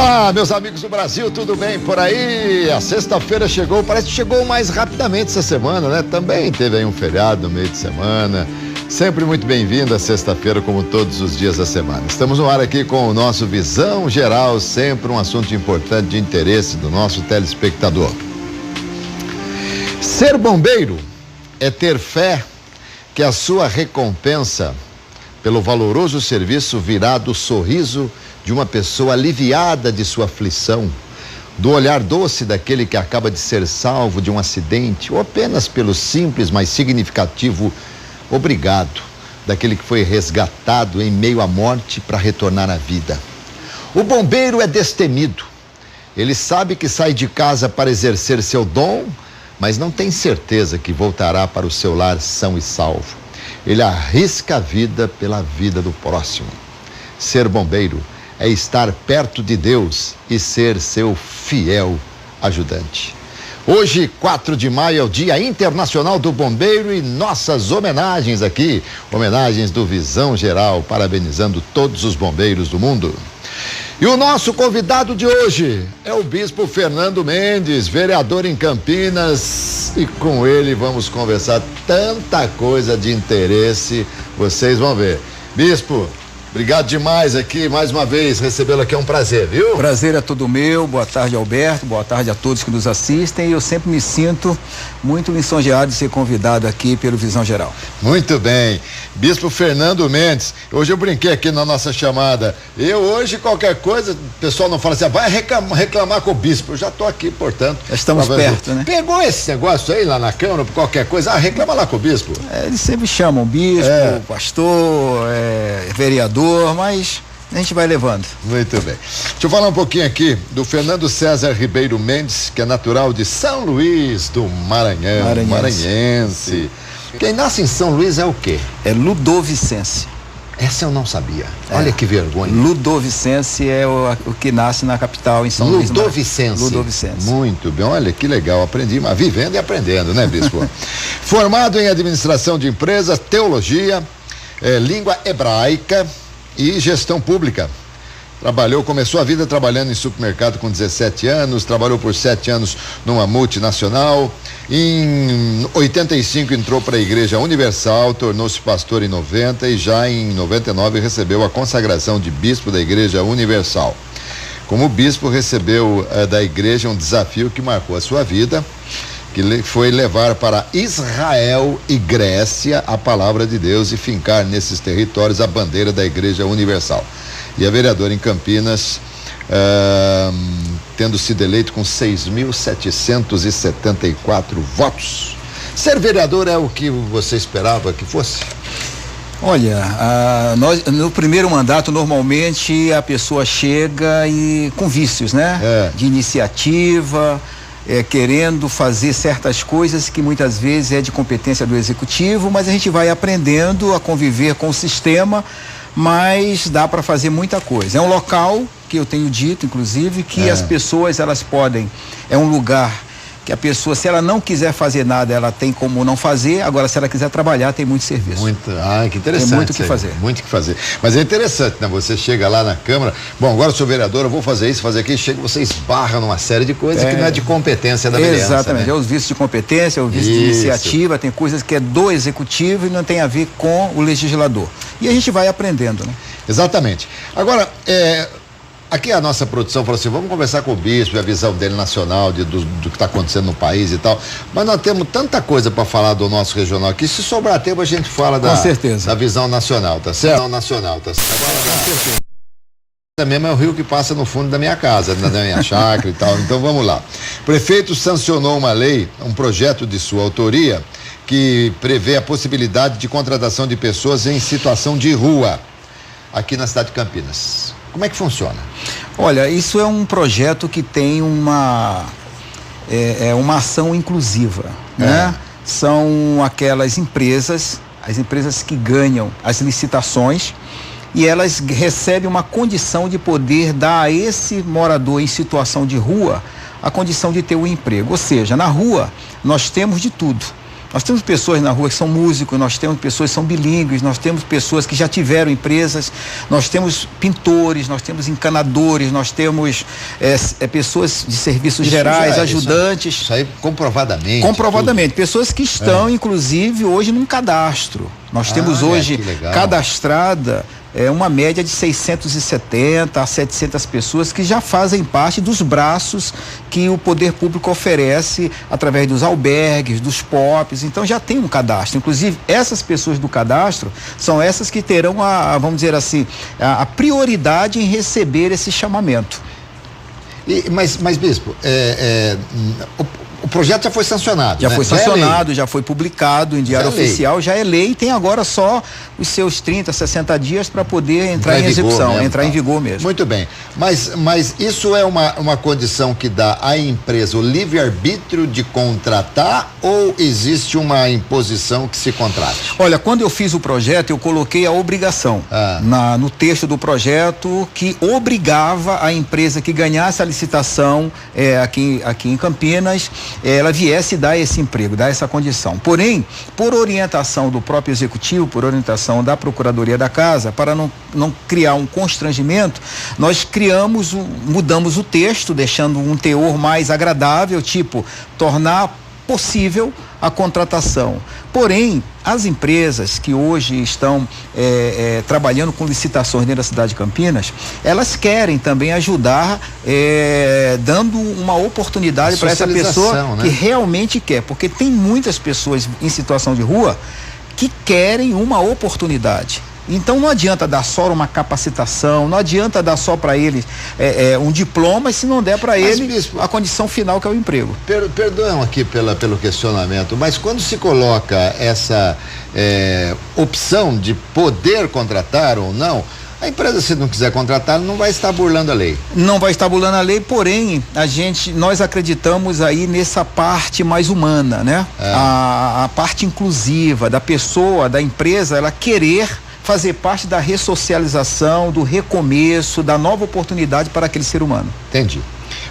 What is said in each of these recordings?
Olá, meus amigos do Brasil, tudo bem por aí? A sexta-feira chegou, parece que chegou mais rapidamente essa semana, né? Também teve aí um feriado no meio de semana. Sempre muito bem-vindo a sexta-feira, como todos os dias da semana. Estamos no ar aqui com o nosso Visão Geral, sempre um assunto importante de interesse do nosso telespectador. Ser bombeiro é ter fé que a sua recompensa pelo valoroso serviço virá do sorriso de uma pessoa aliviada de sua aflição, do olhar doce daquele que acaba de ser salvo de um acidente, ou apenas pelo simples, mas significativo obrigado daquele que foi resgatado em meio à morte para retornar à vida. O bombeiro é destemido. Ele sabe que sai de casa para exercer seu dom, mas não tem certeza que voltará para o seu lar são e salvo. Ele arrisca a vida pela vida do próximo. Ser bombeiro é estar perto de Deus e ser seu fiel ajudante. Hoje, 4 de maio, é o Dia Internacional do Bombeiro e nossas homenagens aqui, homenagens do Visão Geral, parabenizando todos os bombeiros do mundo. E o nosso convidado de hoje é o Bispo Fernando Mendes, vereador em Campinas, e com ele vamos conversar tanta coisa de interesse, vocês vão ver. Bispo, obrigado demais aqui, mais uma vez, recebê-lo aqui é um prazer, viu? Prazer é todo meu, boa tarde, Alberto, boa tarde a todos que nos assistem, e eu sempre me sinto muito lisonjeado de ser convidado aqui pelo Visão Geral. Muito bem, Bispo Fernando Mendes, hoje eu brinquei aqui na nossa chamada, hoje qualquer coisa, o pessoal não fala assim, vai reclamar com o Bispo, eu já tô aqui, portanto. Já estamos perto, né? Pegou esse negócio aí lá na Câmara, por qualquer coisa, reclama lá com o Bispo. Eles sempre chamam Bispo, pastor, vereador, mas a gente vai levando. Muito bem. Deixa eu falar um pouquinho aqui do Fernando César Ribeiro Mendes, que é natural de São Luís do Maranhão. Maranhense. Quem nasce em São Luís é o quê? É Ludovicense. Essa eu não sabia. Olha que vergonha. Ludovicense é o que nasce na capital, em São Luís. Ludovicense. Muito bem, olha que legal, aprendi, mas vivendo e aprendendo, né, Bispo? Formado em administração de empresas, teologia, língua hebraica e gestão pública. Começou a vida trabalhando em supermercado com 17 anos, trabalhou por 7 anos numa multinacional. Em 85 entrou para a Igreja Universal, tornou-se pastor em 90 e já em 99 recebeu a consagração de bispo da Igreja Universal. Como bispo, recebeu da igreja um desafio que marcou a sua vida, que foi levar para Israel e Grécia a palavra de Deus e fincar nesses territórios a bandeira da Igreja Universal. E é vereador em Campinas, tendo sido eleito com 6.774 votos. Ser vereador é o que você esperava que fosse? Olha, no primeiro mandato, normalmente, a pessoa chega com vícios, né? De iniciativa, querendo fazer certas coisas que muitas vezes é de competência do executivo, mas a gente vai aprendendo a conviver com o sistema, mas dá para fazer muita coisa. É um local que eu tenho dito, inclusive, que as pessoas, elas podem, é um lugar que a pessoa, se ela não quiser fazer nada, ela tem como não fazer. Agora, se ela quiser trabalhar, tem muito serviço. Que interessante. Tem muito o que fazer. Muito o que fazer. Mas é interessante, né? Você chega lá na Câmara, bom, agora eu sou vereador, eu vou fazer isso, fazer aquilo, chega, você esbarra numa série de coisas que não é de competência da vereança. Exatamente, né? É os vícios de competência, é o vício de iniciativa, tem coisas que é do executivo e não tem a ver com o legislador. E a gente vai aprendendo, né? Exatamente. Agora, aqui a nossa produção falou assim, vamos conversar com o bispo, a visão dele nacional, do que está acontecendo no país e tal, mas nós temos tanta coisa para falar do nosso regional aqui, se sobrar tempo a gente fala da visão nacional, tá certo? Agora, com certeza. Mesmo é o rio que passa no fundo da minha casa, da minha chácara e tal, então vamos lá. O prefeito sancionou uma lei, um projeto de sua autoria, que prevê a possibilidade de contratação de pessoas em situação de rua, aqui na cidade de Campinas. Como é que funciona? Olha, isso é um projeto que tem uma ação inclusiva, né? São aquelas empresas, as empresas que ganham as licitações e elas recebem uma condição de poder dar a esse morador em situação de rua a condição de ter um emprego. Ou seja, na rua nós temos de tudo. Nós temos pessoas na rua que são músicos, nós temos pessoas que são bilíngues, nós temos pessoas que já tiveram empresas, nós temos pintores, nós temos encanadores, nós temos pessoas de serviços gerais, ajudantes. Isso aí comprovadamente. Comprovadamente. Pessoas que estão, inclusive, hoje num cadastro. Nós temos hoje cadastrada uma média de 670 a 700 pessoas que já fazem parte dos braços que o poder público oferece através dos albergues, dos POPs. Então já tem um cadastro. Inclusive, essas pessoas do cadastro são essas que terão vamos dizer assim, a prioridade em receber esse chamamento. Mas bispo, o projeto já foi sancionado. Já foi sancionado, já foi publicado em diário oficial, já é lei, tem agora só os seus 30, 60 dias para poder entrar em execução, entrar em vigor mesmo. Muito bem, mas isso é uma condição que dá à empresa o livre-arbítrio de contratar ou existe uma imposição que se contrate? Olha, quando eu fiz o projeto, eu coloquei a obrigação no texto do projeto que obrigava a empresa que ganhasse a licitação aqui em Campinas, ela viesse dar esse emprego, dar essa condição. Porém, por orientação do próprio executivo, por orientação da Procuradoria da Casa, para não criar um constrangimento, nós mudamos o texto, deixando um teor mais agradável, tipo, tornar possível a contratação. Porém, as empresas que hoje estão trabalhando com licitações dentro da cidade de Campinas, elas querem também ajudar dando uma oportunidade para essa pessoa que realmente quer, porque tem muitas pessoas em situação de rua que querem uma oportunidade. Então não adianta dar só uma capacitação, não adianta dar só para ele um diploma, se não der para ele, bispo, a condição final que é o emprego. Perdão aqui pelo questionamento, mas quando se coloca essa opção de poder contratar ou não, a empresa, se não quiser contratar, não vai estar burlando a lei. Não vai estar burlando a lei, porém, nós acreditamos aí nessa parte mais humana, né? A parte inclusiva da pessoa, da empresa, ela querer fazer parte da ressocialização, do recomeço, da nova oportunidade para aquele ser humano. Entendi.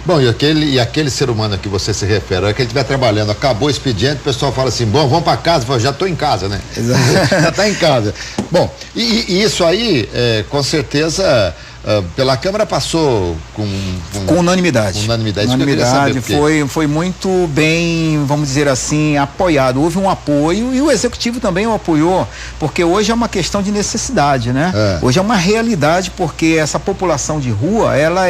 Bom, e aquele ser humano a que você se refere, é que ele estiver trabalhando, acabou o expediente, o pessoal fala assim, bom, vamos para casa, fala, já estou em casa, né? Exato. Já está em casa. Bom, e isso aí, com certeza, pela Câmara passou com unanimidade. Com unanimidade. Unanimidade, foi muito bem, vamos dizer assim, apoiado. Houve um apoio e o Executivo também o apoiou, porque hoje é uma questão de necessidade, né? Hoje é uma realidade, porque essa população de rua, ela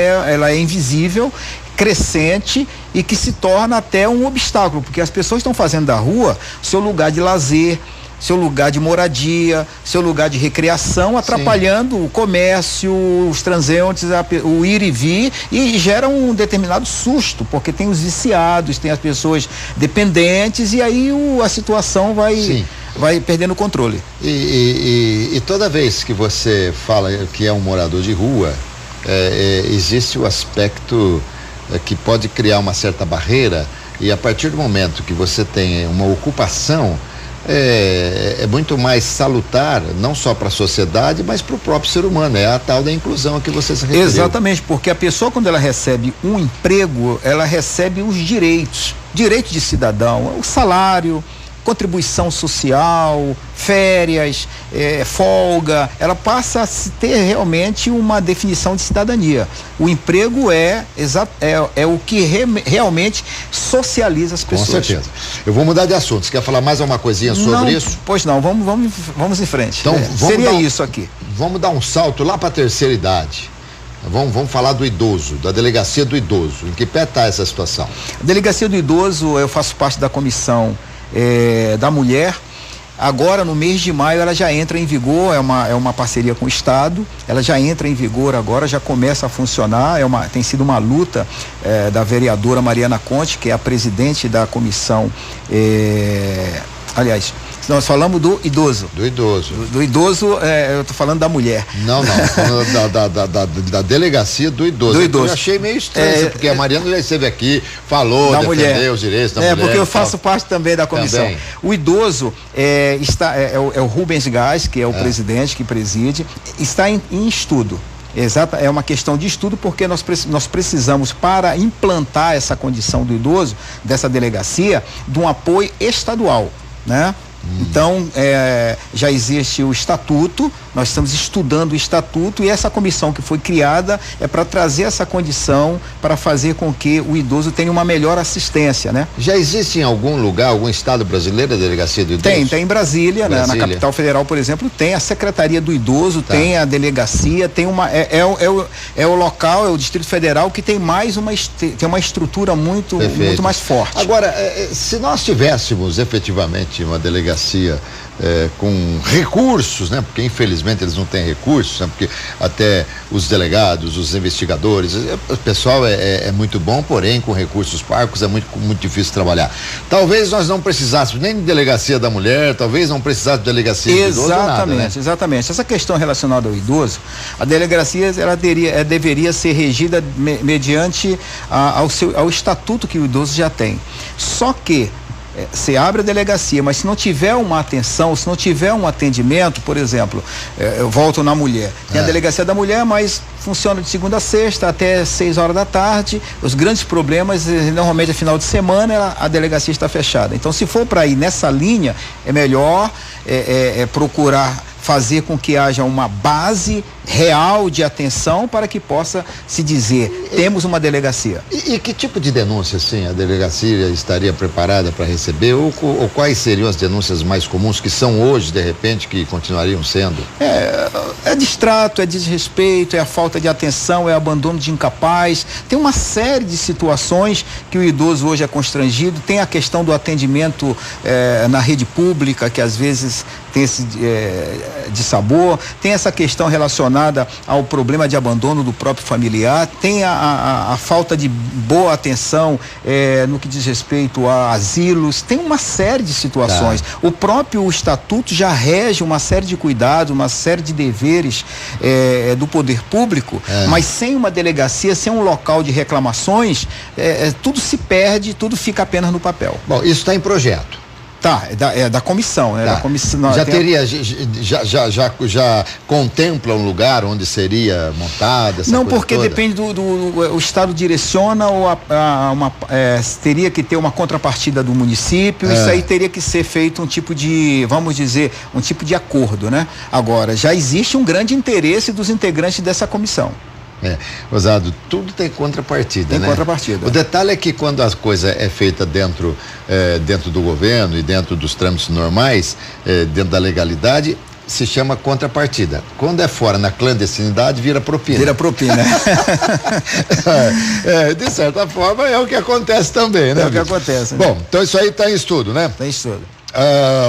é invisível, crescente e que se torna até um obstáculo, porque as pessoas estão fazendo da rua seu lugar de lazer, seu lugar de moradia, seu lugar de recreação, atrapalhando o comércio, os transeuntes, o ir e vir, e gera um determinado susto, porque tem os viciados, tem as pessoas dependentes, e aí a situação vai perdendo o controle. E toda vez que você fala que é um morador de rua, existe o aspecto que pode criar uma certa barreira, e a partir do momento que você tem uma ocupação, é muito mais salutar, não só para a sociedade, mas para o próprio ser humano. É a tal da inclusão a que você se referiu. Exatamente, porque a pessoa, quando ela recebe um emprego, ela recebe os direitos de cidadão, o salário, contribuição social, férias, folga, ela passa a ter realmente uma definição de cidadania. O emprego é o que realmente socializa as pessoas. Com certeza. Eu vou mudar de assunto. Você quer falar mais alguma coisinha sobre isso? Pois não, vamos em frente. Então, seria isso aqui. Vamos dar um salto lá para a terceira idade. Vamos falar do idoso, da delegacia do idoso. Em que pé está essa situação? A delegacia do idoso, eu faço parte da comissão da mulher. Agora, no mês de maio, ela já entra em vigor, é uma parceria com o Estado, ela já entra em vigor agora, já começa a funcionar, tem sido uma luta da vereadora Mariana Conte, que é a presidente da comissão, aliás, nós falamos do idoso. Do idoso. Do idoso, eu tô falando da mulher. Não, da delegacia do idoso. Do idoso. Eu achei meio estranho, porque a Mariana já esteve aqui, falou, defendeu os direitos da mulher. Porque eu faço parte também da comissão. Também. O idoso é o Rubens Gás, que é o presidente, que preside, está em estudo. Exato, é uma questão de estudo, porque nós precisamos, para implantar essa condição do idoso, dessa delegacia, de um apoio estadual. né? Então, já existe o estatuto, nós estamos estudando o estatuto, e essa comissão que foi criada é para trazer essa condição para fazer com que o idoso tenha uma melhor assistência, né? Já existe em algum lugar, algum estado brasileiro a delegacia do idoso? Tem em Brasília, né? Na capital federal, por exemplo, tem a Secretaria do Idoso, tem a delegacia, tem é o local, é o Distrito Federal que tem tem uma estrutura muito mais forte. Agora, se nós tivéssemos efetivamente uma delegacia com recursos, né? Porque infelizmente eles não têm recursos, né? Porque até os delegados, os investigadores, o pessoal é muito bom, porém com recursos parcos é muito difícil trabalhar. Talvez nós não precisássemos nem de delegacia da mulher, talvez não precisássemos de delegacia do idoso, nada, né? Exatamente. Essa questão relacionada ao idoso, a delegacia ela deveria ser regida mediante ao estatuto que o idoso já tem. Só que você abre a delegacia, mas se não tiver uma atenção, se não tiver um atendimento, por exemplo, eu volto na mulher, tem a delegacia da mulher, mas funciona de segunda a sexta até 6 horas da tarde. Os grandes problemas, normalmente é final de semana, a delegacia está fechada. Então, se for para ir nessa linha, é melhor procurar fazer com que haja uma base real de atenção para que possa se dizer, temos uma delegacia. E que tipo de denúncia, assim, a delegacia estaria preparada para receber, ou quais seriam as denúncias mais comuns que são hoje, de repente, que continuariam sendo? É distrato, é desrespeito, é a falta de atenção, é abandono de incapaz, tem uma série de situações que o idoso hoje é constrangido, tem a questão do atendimento na rede pública, que às vezes tem esse dissabor, tem essa questão relacionada ao problema de abandono do próprio familiar, tem a falta de boa atenção no que diz respeito a asilos, tem uma série de situações. O próprio estatuto já rege uma série de cuidados, uma série de deveres do poder público, mas sem uma delegacia, sem um local de reclamações, tudo se perde, tudo fica apenas no papel. Bom, isso está em projeto. Tá, é da comissão, né? Da comissão, já contempla um lugar onde seria montada essa Não, coisa porque toda? Depende o Estado direciona ou teria que ter uma contrapartida do município, isso aí teria que ser feito um tipo de, vamos dizer, um tipo de acordo, né? Agora, já existe um grande interesse dos integrantes dessa comissão. Rosado, tudo tem contrapartida, né? Tem contrapartida. O detalhe é que quando a coisa é feita dentro do governo e dentro dos trâmites normais, dentro da legalidade, se chama contrapartida. Quando é fora, na clandestinidade, vira propina. Vira propina. De certa forma, é o que acontece também, né? É o que acontece. Né? Bom, então isso aí está em estudo, né? Está em estudo.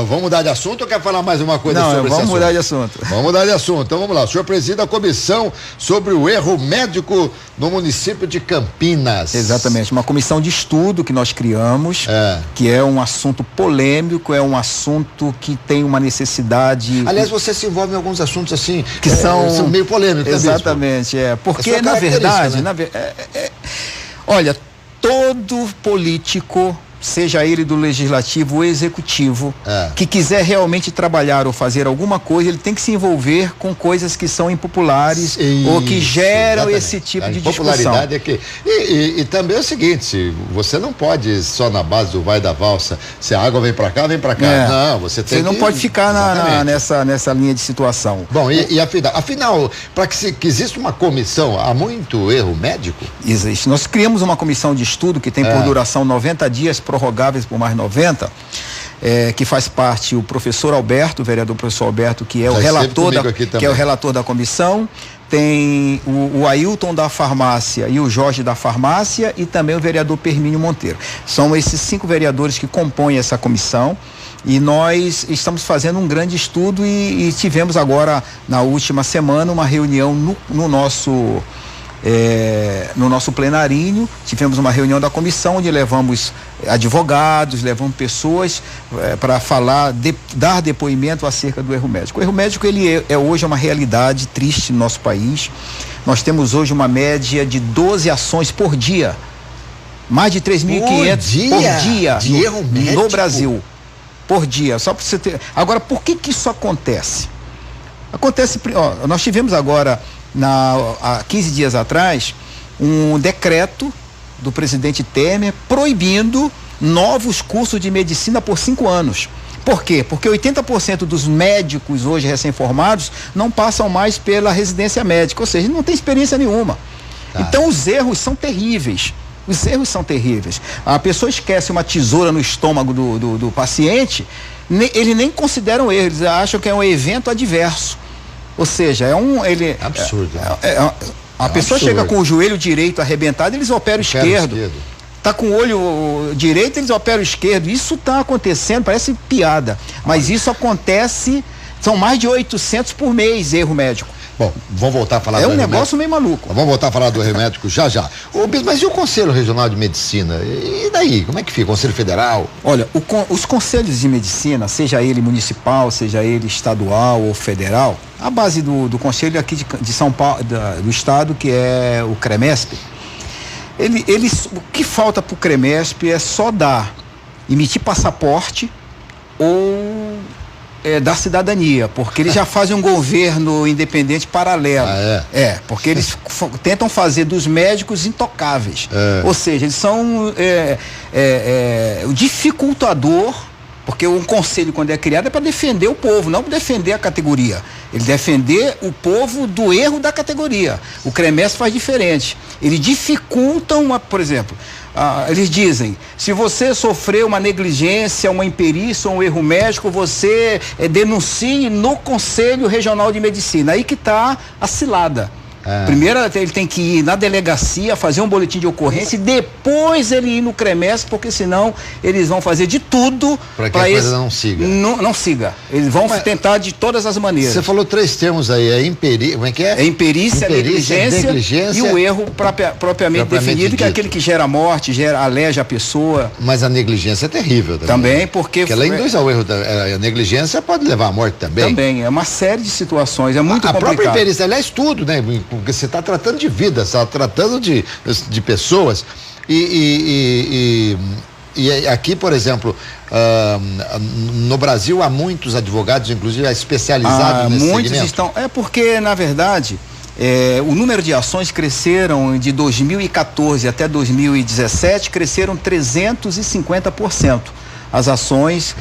Vamos mudar de assunto ou quer falar mais uma coisa sobre esse assunto? Vamos mudar de assunto. Vamos mudar de assunto. Então vamos lá. O senhor preside a comissão sobre o erro médico no município de Campinas. Exatamente. Uma comissão de estudo que nós criamos, que é um assunto polêmico, é um assunto que tem uma necessidade. Aliás, você se envolve em alguns assuntos assim que são meio polêmicos. Exatamente. Porque na verdade, né? Olha, todo político, seja ele do legislativo ou executivo, que quiser realmente trabalhar ou fazer alguma coisa, ele tem que se envolver com coisas que são impopulares ou que geram esse tipo de discussão. A impopularidade é que... E também é o seguinte, você não pode só na base do vai da valsa, se a água vem pra cá, vem pra cá. Não, você tem não pode ficar nessa linha de situação. Bom, e afinal, para que exista uma comissão, há muito erro médico? Existe. Nós criamos uma comissão de estudo que tem por duração 90 dias, prorrogáveis por mais 90, que faz parte o professor Alberto, o vereador professor Alberto, que é o relator da comissão, tem o Ailton da farmácia e o Jorge da farmácia e também o vereador Permínio Monteiro. São esses 5 vereadores que compõem essa comissão. E nós estamos fazendo um grande estudo e tivemos agora, na última semana, uma reunião no nosso plenarinho. Tivemos uma reunião da comissão onde levamos advogados, levamos pessoas para dar depoimento acerca do erro médico. O erro médico ele é hoje uma realidade triste no nosso país. Nós temos hoje uma média de 12 ações por dia, mais de 3.500 por dia de erro médico no Brasil, por dia. Só para você ter. Agora, por que isso acontece? Nós tivemos agora há 15 dias atrás, um decreto do presidente Temer proibindo novos cursos de medicina por 5 anos. Por quê? Porque 80% dos médicos hoje recém-formados não passam mais pela residência médica, ou seja, não tem experiência nenhuma. Então os erros são terríveis. Os erros são terríveis. A pessoa esquece uma tesoura no estômago do paciente, eles nem consideram erro, eles acham que é um evento adverso. Ou seja, absurdo. A pessoa chega com o joelho direito arrebentado, eles operam o esquerdo. Tá com o olho direito, eles operam o esquerdo. Isso tá acontecendo, parece piada. Mas isso acontece, são mais de 800 por mês, erro médico. Bom, vamos voltar a falar do negócio meio maluco. Vamos voltar a falar do erro médico já. Mas e o Conselho Regional de Medicina? E daí? Como é que fica? Conselho Federal? Olha, os conselhos de medicina, seja ele municipal, seja ele estadual ou federal, a base do conselho aqui de São Paulo, do estado, que é o CREMESP, o que falta para o CREMESP é só emitir passaporte ou da cidadania, porque eles já fazem um governo independente paralelo. Porque eles tentam fazer dos médicos intocáveis. Ou seja, eles são o dificultador, porque um conselho, quando é criado, é para defender o povo, não para defender a categoria. Ele defender o povo do erro da categoria. O CREMESP faz diferente. Eles dificultam, por exemplo, eles dizem, se você sofreu uma negligência, uma imperícia ou um erro médico, você denuncie no Conselho Regional de Medicina. Aí que está a cilada. Primeiro ele tem que ir na delegacia, fazer um boletim de ocorrência e depois ele ir no CREMESP, porque senão eles vão fazer de tudo para que a coisa não siga. Não siga. Eles vão tentar de todas as maneiras. Você falou 3 termos aí, como é que é? Imperícia, negligência e o erro propriamente definido, que é aquele que gera morte, aleja a pessoa. Mas a negligência é terrível também. Porque ela induz ao erro, a negligência pode levar à morte também. Também, é uma série de situações, é muito complicado. A própria imperícia, aliás, tudo, né? Porque você está tratando de vidas, está tratando de pessoas e aqui, por exemplo, no Brasil há muitos advogados, inclusive especializados nesse muitos segmento. Estão, porque na verdade o número de ações cresceram de 2014 até 2017, cresceram 350%. As ações,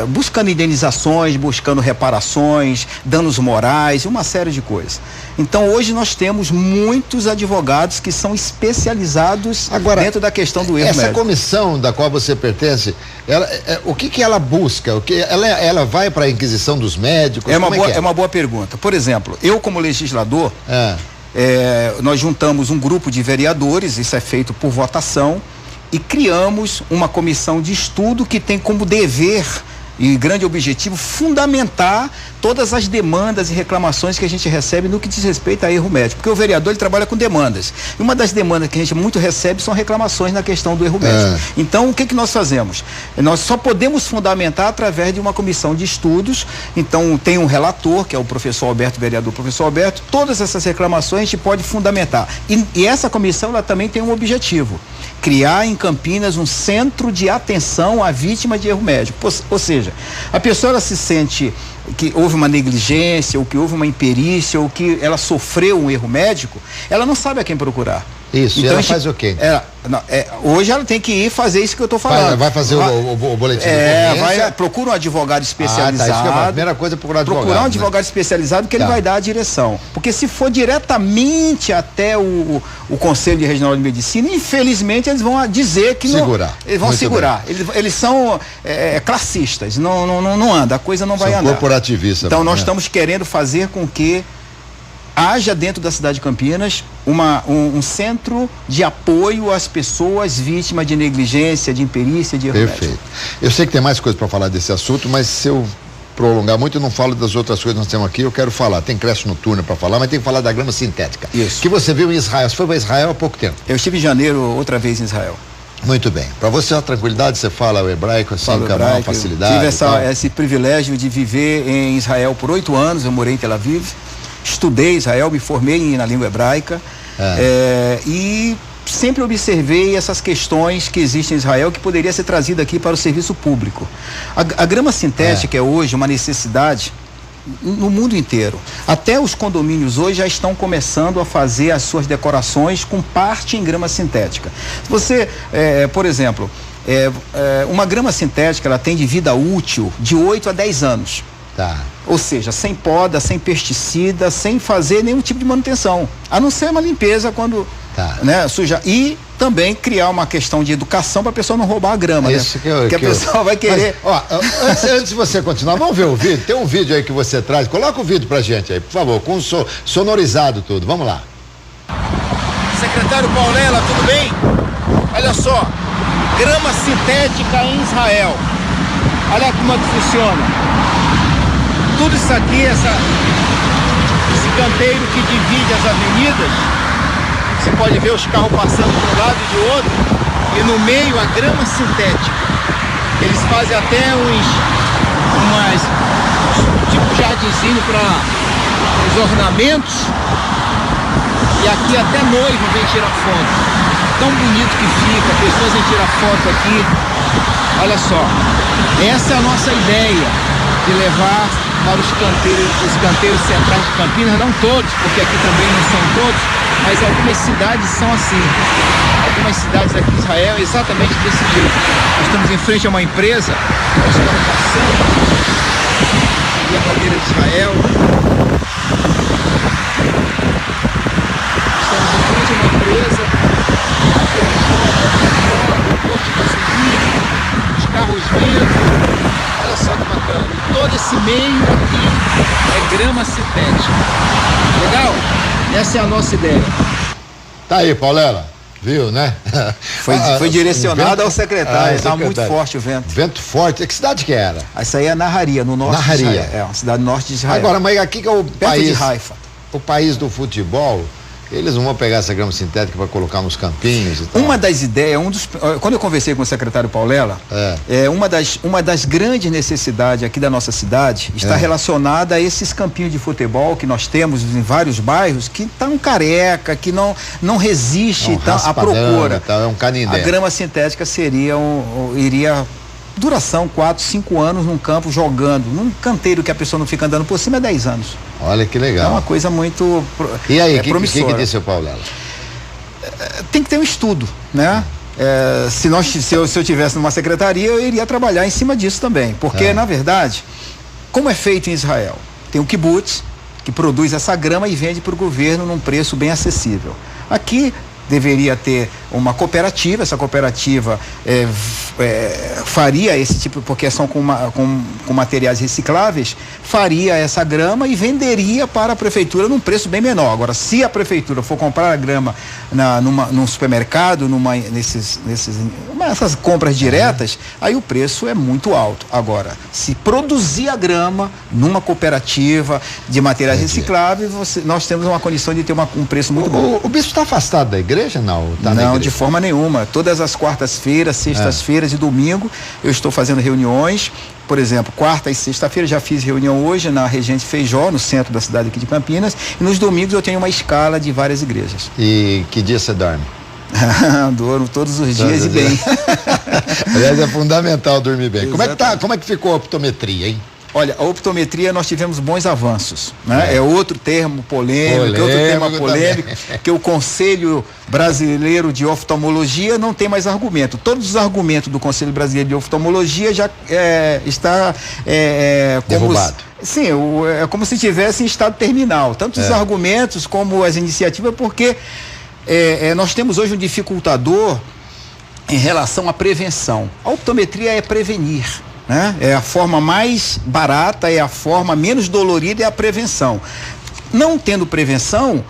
buscando indenizações, buscando reparações, danos morais, uma série de coisas. Então, hoje nós temos muitos advogados que são especializados dentro da questão do erro médico. Essa comissão da qual você pertence, o que ela busca? Ela vai para a inquisição dos médicos? É uma boa pergunta. Por exemplo, eu como legislador, nós juntamos um grupo de vereadores, isso é feito por votação, e criamos uma comissão de estudo que tem como dever e grande objetivo fundamentar todas as demandas e reclamações que a gente recebe no que diz respeito a erro médico, porque o vereador ele trabalha com demandas, e uma das demandas que a gente muito recebe são reclamações na questão do erro médico. Então o que nós fazemos? Nós só podemos fundamentar através de uma comissão de estudos. Então tem um relator, que é o professor Alberto, vereador professor Alberto. Todas essas reclamações a gente pode fundamentar, e essa comissão ela também tem um objetivo: criar em Campinas um centro de atenção à vítima de erro médico. Ou seja, a pessoa ela se sente que houve uma negligência, ou que houve uma imperícia, ou que ela sofreu um erro médico, ela não sabe a quem procurar. Isso, então, e ela faz o quê? Hoje ela tem que ir fazer isso que eu estou falando. Vai fazer o boletim de ocorrência. Procura um advogado especializado. Isso que é a primeira coisa, procurar um advogado especializado, que ele vai dar a direção. Porque se for diretamente até o Conselho Regional de Medicina, infelizmente eles vão dizer que eles vão segurar. Eles são classistas, não anda, a coisa não vai andar. Corporativistas. Então nós estamos querendo fazer com que haja dentro da cidade de Campinas um centro de apoio às pessoas vítimas de negligência, de imperícia, de erro médico. Perfeito. Eu sei que tem mais coisa para falar desse assunto, mas se eu prolongar muito, eu não falo das outras coisas que nós temos aqui. Eu quero falar, tem creche noturna para falar, mas tem que falar da grama sintética. Isso. Que você viu em Israel. Você foi para Israel há pouco tempo? Eu estive em janeiro outra vez em Israel. Muito bem. Para você, a tranquilidade, você fala o hebraico, assim, com a maior facilidade. Tive esse privilégio de viver em Israel por 8 anos. Eu morei em Tel Aviv, estudei Israel, me formei na língua hebraica e sempre observei essas questões que existem em Israel, que poderia ser trazida aqui para o serviço público. A grama sintética é hoje uma necessidade no mundo inteiro. Até os condomínios hoje já estão começando a fazer as suas decorações com parte em grama sintética. Você, por exemplo, uma grama sintética, ela tem de vida útil de 8 a 10 anos. Tá. Ou seja, sem poda, sem pesticida, sem fazer nenhum tipo de manutenção. A não ser uma limpeza quando suja. E também criar uma questão de educação para a pessoa não roubar a grama, isso né? Que a pessoa vai querer. Mas, antes de você continuar, vamos ver o vídeo. Tem um vídeo aí que você traz. Coloca o vídeo pra gente aí, por favor, com sonorizado tudo. Vamos lá. Secretário Paulela, tudo bem? Olha só, grama sintética em Israel. Olha como é que funciona. Tudo isso aqui, esse canteiro que divide as avenidas, você pode ver os carros passando de um lado e de outro, e no meio a grama sintética. Eles fazem até tipo jardinzinho para os ornamentos, e aqui até noivo vem tirar foto. Tão bonito que fica, pessoas vêm tirar foto aqui. Olha só, essa é a nossa ideia de levar para os canteiros centrais de Campinas, não todos, porque aqui também não são todos, mas algumas cidades são assim. Algumas cidades aqui em Israel exatamente desse jeito. Nós estamos em frente a uma empresa, nós estamos passando aqui a bandeira de Israel. Estamos em frente a uma empresa, os carros vindo. Olha só que bacana. Todo esse meio aqui é grama sintética. Legal? Essa é a nossa ideia. Tá aí, Paulela. Viu, né? Foi direcionado ao secretário. Estava muito forte o vento. Vento forte. Que cidade que era? Essa aí é Naharia, no norte de Israel. É uma cidade norte de Israel. Agora, mas aqui que é o país... de Haifa. O país do futebol... Eles não vão pegar essa grama sintética para colocar nos campinhos e tal. Uma das ideias, quando eu conversei com o secretário Paulela, uma das grandes necessidades aqui da nossa cidade está relacionada a esses campinhos de futebol que nós temos em vários bairros que estão careca, que não resiste à procura. É um canindé. A grama sintética iria duração 4, 5 anos num campo jogando, num canteiro que a pessoa não fica andando por cima, é 10 anos. Olha que legal. É uma coisa muito E aí, promissora. O que disse o Paulela? Tem que ter um estudo, né? Se eu tivesse numa secretaria, eu iria trabalhar em cima disso também, porque na verdade, como é feito em Israel, tem o kibbutz que produz essa grama e vende para o governo num preço bem acessível. Aqui deveria ter uma cooperativa, essa cooperativa faria esse tipo, porque são com materiais recicláveis, faria essa grama e venderia para a prefeitura num preço bem menor. Agora, se a prefeitura for comprar a grama num supermercado, essas compras diretas, aí o preço é muito alto. Agora, se produzir a grama numa cooperativa de materiais recicláveis, nós temos uma condição de ter um preço muito bom. O bispo está afastado da igreja? Não, não, de forma nenhuma. Todas as quartas-feiras, sextas-feiras e domingo eu estou fazendo reuniões. Por exemplo, quarta e sexta-feira já fiz reunião hoje na Regente Feijó, no centro da cidade aqui de Campinas, e nos domingos eu tenho uma escala de várias igrejas. E que dia você dorme? Durmo todos os dias e bem. Aliás, é fundamental dormir bem. Como é que ficou a optometria, hein? Olha, a optometria nós tivemos bons avanços, né? É outro termo polêmico, que o Conselho Brasileiro de Oftalmologia não tem mais argumento. Todos os argumentos do Conselho Brasileiro de Oftalmologia já está derrubado. Sim, é como se estivesse em estado terminal. Tanto os argumentos como as iniciativas, porque nós temos hoje um dificultador em relação à prevenção. A optometria é prevenir. Né? É a forma mais barata, é a forma menos dolorida, é a prevenção. Não tendo prevenção,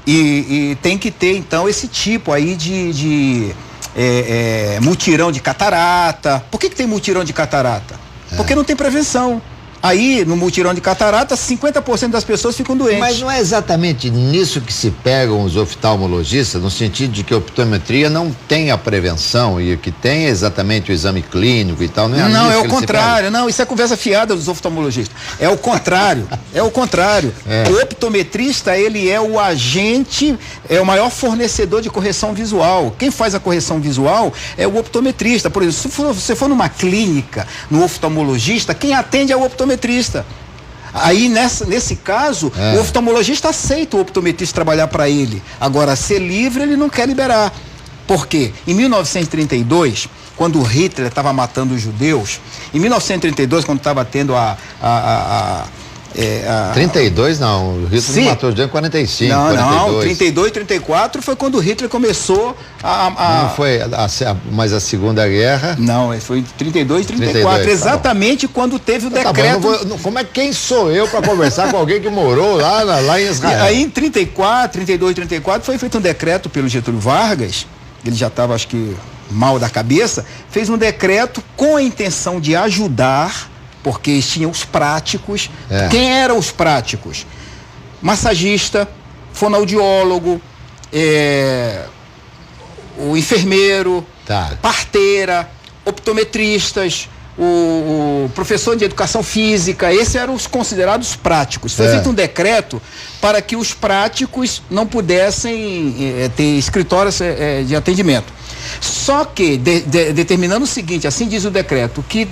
e tem que ter então esse tipo aí de mutirão de catarata. Por que tem mutirão de catarata? Porque não tem prevenção. Aí, no mutirão de catarata, 50% das pessoas ficam doentes. Mas não é exatamente nisso que se pegam os oftalmologistas, no sentido de que a optometria não tem a prevenção e o que tem é exatamente o exame clínico e tal, não é? Não, é o contrário. Não, isso é conversa fiada dos oftalmologistas. É o contrário. O optometrista, ele é o agente, é o maior fornecedor de correção visual. Quem faz a correção visual é o optometrista. Por exemplo, se você for numa clínica, no oftalmologista, quem atende é o optometrista. Aí nesse caso, o oftalmologista aceita o optometrista trabalhar para ele. Agora, ser livre, ele não quer liberar. Por quê? Em 1932, quando Hitler estava matando os judeus, em 1932, quando estava tendo 32 não, o Hitler matou os judeus em 45, não, 42. Não, 32, 34 foi quando Hitler começou Não foi, mas a Segunda Guerra... Não, foi em 32, 34, exatamente quando teve o decreto... Tá bom, como é quem sou eu para conversar com alguém que morou lá em Israel? E aí em 34, 32, 34 foi feito um decreto pelo Getúlio Vargas, ele já estava, acho que, mal da cabeça, fez um decreto com a intenção de ajudar, porque eles tinham os práticos. Quem eram os práticos? Massagista, fonoaudiólogo, o enfermeiro, parteira, optometristas, o professor de educação física, esses eram os considerados práticos. Foi feito um decreto para que os práticos não pudessem ter escritórios de atendimento. Só que, determinando o seguinte, assim diz o decreto, que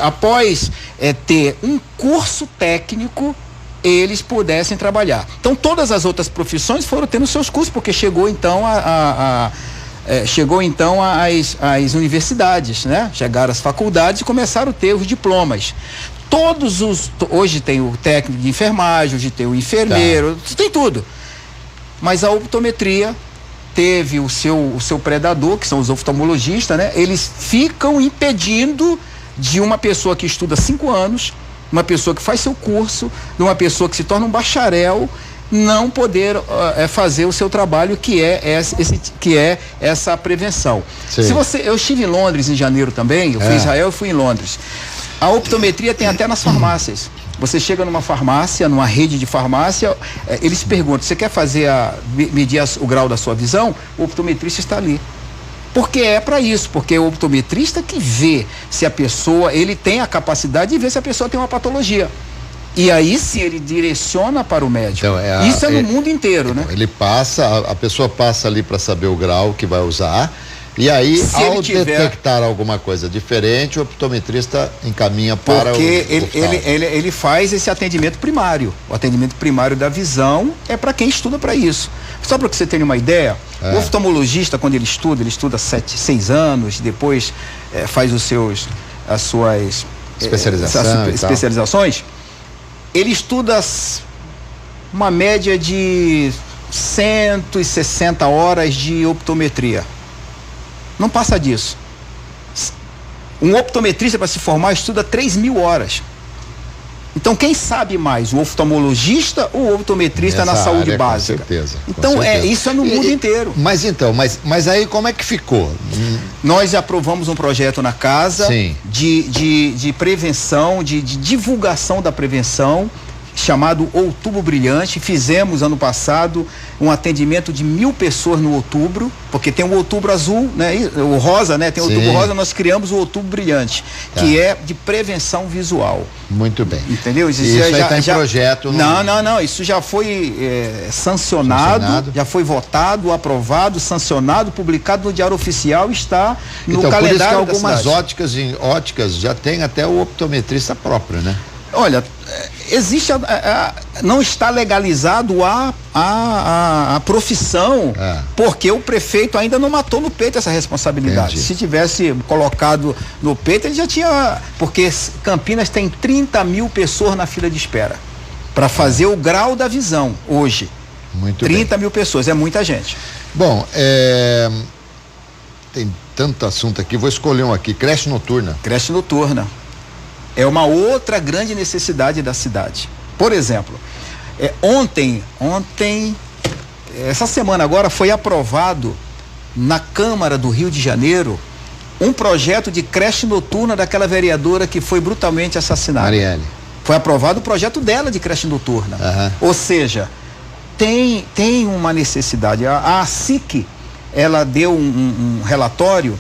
após ter um curso técnico, eles pudessem trabalhar. Então, todas as outras profissões foram tendo seus cursos, porque chegou então às universidades, né? Chegaram às faculdades e começaram a ter os diplomas. Hoje tem o técnico de enfermagem, hoje tem o enfermeiro, tem tudo. Mas a optometria teve o seu predador, que são os oftalmologistas, né? Eles ficam impedindo de uma pessoa que estuda 5 anos, uma pessoa que faz seu curso, de uma pessoa que se torna um bacharel, não poder fazer o seu trabalho, que é essa prevenção. Eu estive em Londres em janeiro também, eu fui em Israel e fui em Londres. A optometria tem até nas farmácias. Você chega numa farmácia, numa rede de farmácia, eles perguntam, você quer medir o grau da sua visão? O optometrista está ali. Porque é para isso, porque é o optometrista que vê se a pessoa, ele tem a capacidade de ver se a pessoa tem uma patologia. E aí sim ele direciona para o médico. Então, isso é no mundo inteiro, né? Ele a pessoa passa ali para saber o grau que vai usar. E aí, ao detectar alguma coisa diferente, o optometrista encaminha para porque ele faz esse atendimento primário. O atendimento primário da visão é para quem estuda para isso. Só para que você tenha uma ideia, o oftalmologista, quando ele estuda 6 anos, depois faz as suas especializações, ele estuda uma média de 160 horas de optometria. Não passa disso. Um optometrista, para se formar, estuda 3.000 horas. Então, quem sabe mais, o oftalmologista ou o optometrista na saúde básica? Com certeza. Então, isso é no mundo inteiro. Mas aí como é que ficou? Nós aprovamos um projeto na casa de prevenção, de divulgação da prevenção, chamado Outubro Brilhante. Fizemos ano passado um atendimento de 1.000 pessoas no outubro, porque tem o Outubro Azul, né? O rosa, né? Tem o Outubro Rosa, nós criamos o Outubro Brilhante, que é de prevenção visual. Muito bem. Entendeu? Isso aí está em projeto. Não, isso já foi sancionado, já foi votado, aprovado, sancionado, publicado no Diário Oficial, está no calendário. Por isso que algumas óticas já tem até o optometrista próprio, né? Olha, existe, não está legalizado a profissão, porque o prefeito ainda não matou no peito essa responsabilidade. Se tivesse colocado no peito, ele já tinha, porque Campinas tem 30.000 pessoas na fila de espera para fazer o grau da visão hoje. Muito 30.000 pessoas, é muita gente. Bom, tem tanto assunto aqui, vou escolher um aqui, creche noturna. Creche noturna. É uma outra grande necessidade da cidade. Por exemplo, essa semana agora foi aprovado na Câmara do Rio de Janeiro um projeto de creche noturna daquela vereadora que foi brutalmente assassinada. Marielle. Foi aprovado o projeto dela de creche noturna. Ou seja, tem uma necessidade. A SIC, ela deu um relatório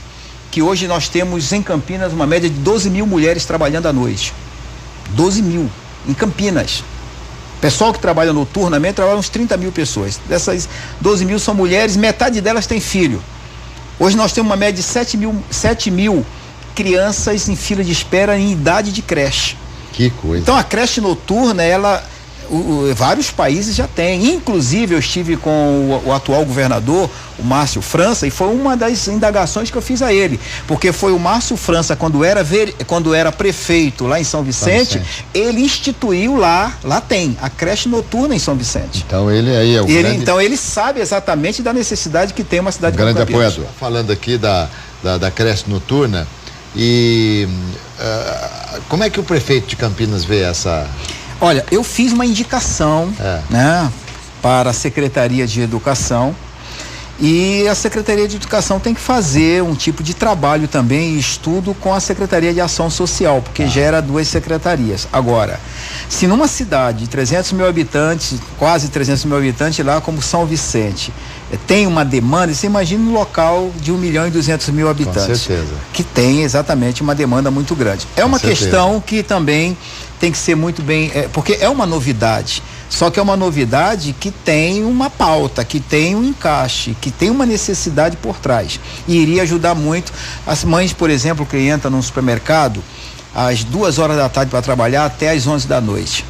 que hoje nós temos em Campinas uma média de 12.000 mulheres trabalhando à noite. 12.000 em Campinas. Pessoal que trabalha noturnamente trabalha uns 30.000 pessoas. Dessas 12.000 são mulheres, metade delas tem filho. Hoje nós temos uma média de 7.000 crianças em fila de espera em idade de creche. Que coisa. Então a creche noturna, vários países já têm. Inclusive, eu estive com o atual governador, o Márcio França, e foi uma das indagações que eu fiz a ele. Porque foi o Márcio França, quando era prefeito lá em São Vicente, ele instituiu lá tem a creche noturna em São Vicente. Então ele aí é o grande... Então ele sabe exatamente da necessidade que tem uma cidade como Campinas. Grande apoiador. Falando aqui da creche noturna, e como é que o prefeito de Campinas vê essa... Olha, eu fiz uma indicação, né, para a Secretaria de Educação, e a Secretaria de Educação tem que fazer um tipo de trabalho também, estudo com a Secretaria de Ação Social, porque gera 2 secretarias. Agora, se numa cidade de 300 mil habitantes, quase 300 mil habitantes lá como São Vicente, tem uma demanda, você imagina um local de 1.200.000 habitantes. Com certeza. Que tem exatamente uma demanda muito grande. É uma questão que também tem que ser muito bem, porque é uma novidade. Só que é uma novidade que tem uma pauta, que tem um encaixe, que tem uma necessidade por trás. E iria ajudar muito as mães, por exemplo, que entram num supermercado às 2 horas da tarde para trabalhar até às 11 da noite.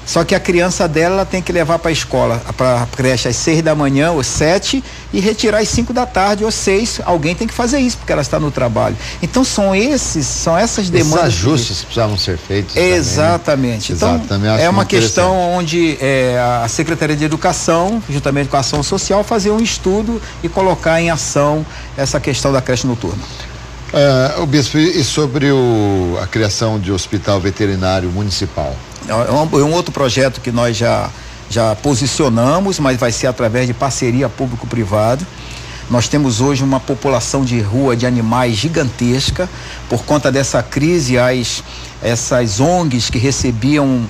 Só que a criança dela ela tem que levar para a escola, para a creche às 6 da manhã ou 7 e retirar às 5 da tarde ou 6. Alguém tem que fazer isso porque ela está no trabalho. Então são essas demandas. Esses ajustes que precisavam ser feitos. Exatamente. Também, né? Então é uma questão onde a Secretaria de Educação, juntamente com a Ação Social, fazer um estudo e colocar em ação essa questão da creche noturna. O bispo, e sobre a criação de hospital veterinário municipal? É um outro projeto que nós já posicionamos, mas vai ser através de parceria público-privado. Nós temos hoje uma população de rua de animais gigantesca. Por conta dessa crise, essas ONGs que recebiam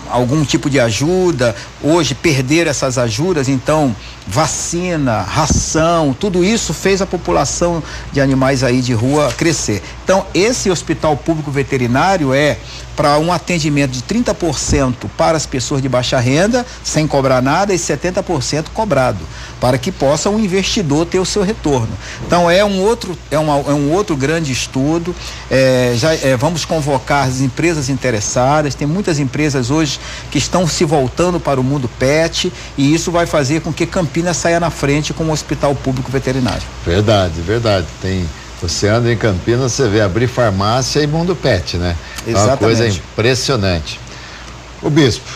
algum tipo de ajuda, hoje perderam essas ajudas, então vacina, ração, tudo isso fez a população de animais aí de rua crescer. Então esse hospital público veterinário é para um atendimento de 30% para as pessoas de baixa renda, sem cobrar nada, e 70% cobrado, para que possa o investidor ter o seu retorno. Então é um outro grande estudo. Vamos convocar as empresas interessadas. Tem muitas empresas hoje que estão se voltando para o mundo pet, e isso vai fazer com que Campinas saia na frente com um hospital público veterinário. Verdade. Você anda em Campinas, você vê abrir farmácia e mundo pet, né? Exatamente. É uma coisa impressionante. O bispo,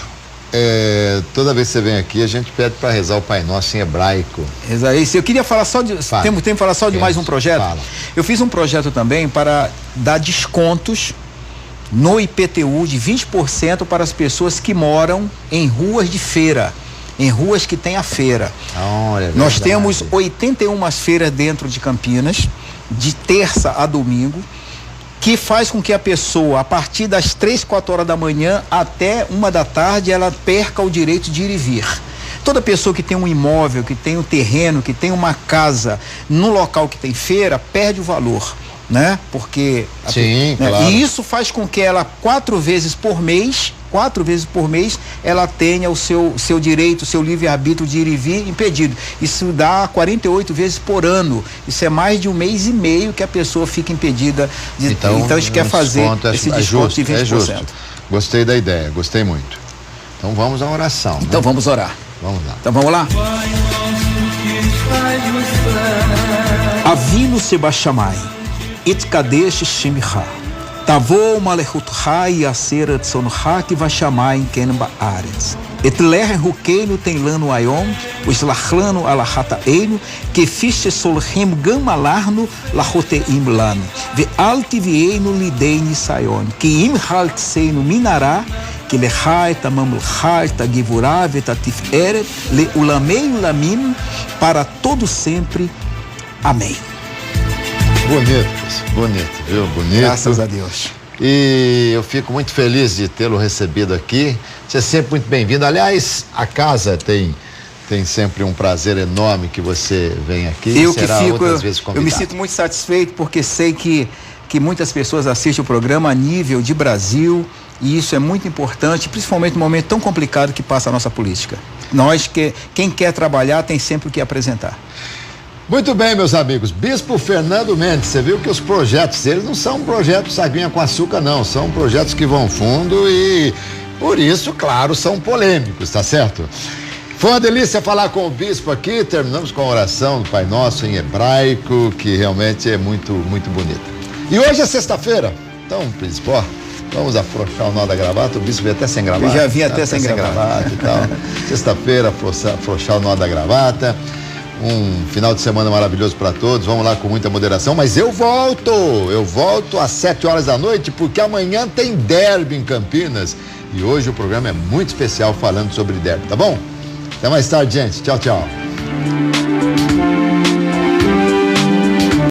toda vez que você vem aqui, a gente pede para rezar o Pai Nosso em hebraico. Reza isso. Eu queria falar só de... Temos tempo de falar só de mais um projeto? Fala. Eu fiz um projeto também para dar descontos no IPTU de 20% para as pessoas que moram em ruas de feira, em ruas que tem a feira. Olha, nós temos 81 feiras dentro de Campinas, de terça a domingo, que faz com que a pessoa, a partir das 3, 4 horas da manhã até 1 da tarde, ela perca o direito de ir e vir. Toda pessoa que tem um imóvel, que tem um terreno, que tem uma casa no local que tem feira, perde o valor, né? Porque sim, claro. E isso faz com que ela 4 vezes por mês, ela tenha o seu direito, o seu livre-arbítrio de ir e vir impedido. Isso dá 48 vezes por ano. Isso é mais de 1 mês e meio que a pessoa fica impedida de ter. Então a gente quer fazer esse desconto de 20%. Justo. Gostei da ideia, gostei muito. Então vamos à oração. Então vamos orar. Vamos lá. Então vamos lá. Avinu Sebashamai, Itkadesh Shemcha. Tavou malechutcha e aser etzoncha que vai chamar em ken baaretz. Et leher hukeinu tem lano ayom, o slachlano alahata einu, que fiche solchem gamalarno lachoteim lano. Ve altivienu lideini sayon, que im haltseinu minará, que lechai tamam lechai tagivurá vetatif eret, le ulamei ulamim, para todo sempre. Amém. Bonito, viu? Bonito. Graças a Deus. E eu fico muito feliz de tê-lo recebido aqui. Você é sempre muito bem-vindo. Aliás, a casa tem sempre um prazer enorme que você vem aqui. Eu me sinto muito satisfeito porque sei que muitas pessoas assistem o programa a nível de Brasil, e isso é muito importante, principalmente no momento tão complicado que passa a nossa política. Quem quer trabalhar tem sempre o que apresentar. Muito bem, meus amigos. Bispo Fernando Mendes, você viu que os projetos deles não são projetos aguinha com açúcar, não. São projetos que vão fundo e Por isso, claro, são polêmicos, tá certo? Foi uma delícia falar com o bispo aqui. Terminamos com a oração do Pai Nosso em hebraico, que realmente é muito, muito bonita. E hoje é sexta-feira. Então, príncipe, ó, vamos afrouxar o nó da gravata. O bispo veio até sem gravata. Eu já vim até sem gravata e tal. Sexta-feira, afrouxar o nó da gravata. Um final de semana maravilhoso para todos. Vamos lá com muita moderação. Mas eu volto às 7 horas da noite, porque amanhã tem derby em Campinas. E hoje o programa é muito especial falando sobre derby, tá bom? Até mais tarde, gente. Tchau, tchau.